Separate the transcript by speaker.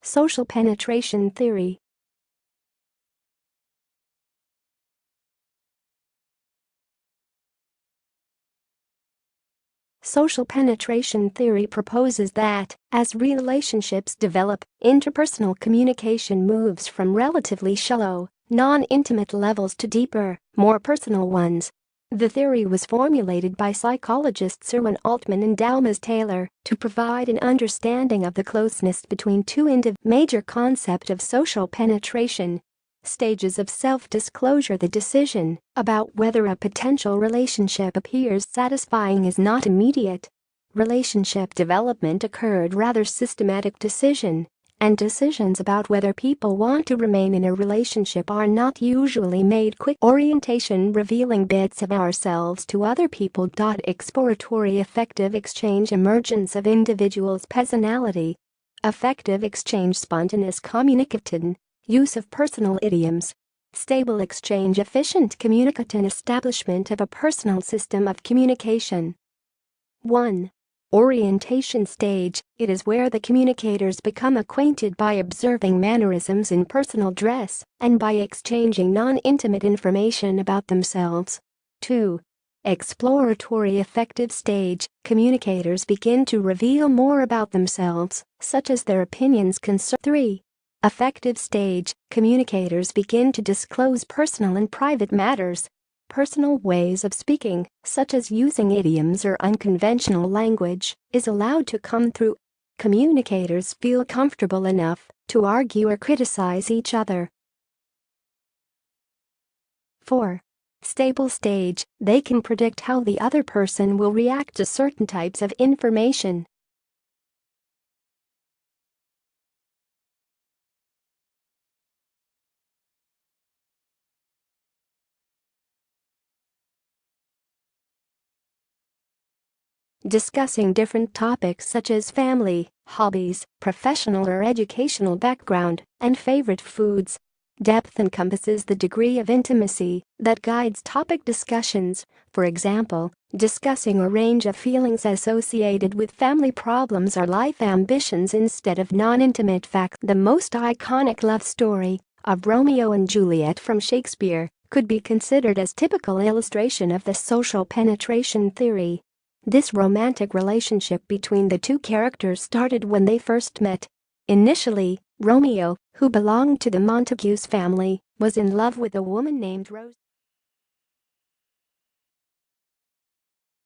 Speaker 1: Social penetration theory. Social penetration theory proposes that, as relationships develop, interpersonal communication moves from relatively shallow, non-intimate levels to deeper, more personal ones. The theory was formulated by psychologists Erwin Altman and Dalmas Taylor to provide an understanding of the closeness between two individuals. Major concept of social penetration. Stages of self-disclosure. The decision about whether a potential relationship appears satisfying is not immediate. Relationship development occurred rather systematic decision, and decisions about whether people want to remain in a relationship are not usually made quick. Orientation. Revealing bits of ourselves to other people. Exploratory. Effective exchange. Emergence of individual's personality. Effective exchange. Spontaneous communication. Use of personal idioms. Stable exchange. Efficient communication. Establishment of a personal system of communication. 1. Orientation stage. It is where the communicators become acquainted by observing mannerisms in personal dress and by exchanging non-intimate information about themselves. 2. Exploratory. Effective stage. Communicators begin to reveal more about themselves, such as their opinions concerning. 3. Effective stage. Communicators begin to disclose personal and private matters. Personal ways of speaking, such as using idioms or unconventional language, is allowed to come through. Communicators feel comfortable enough to argue or criticize each other. 4. Stable stage. They can predict how the other person will react to certain types of information. Discussing different topics such as family, hobbies, professional or educational background, and favorite foods. Depth encompasses the degree of intimacy that guides topic discussions, for example, discussing a range of feelings associated with family problems or life ambitions instead of non-intimate facts. The most iconic love story of Romeo and Juliet from Shakespeare could be considered as typical illustration of the social penetration theory. This romantic relationship between the two characters started when they first met. Initially, Romeo, who belonged to the Montagues family, was in love with a woman named Rose.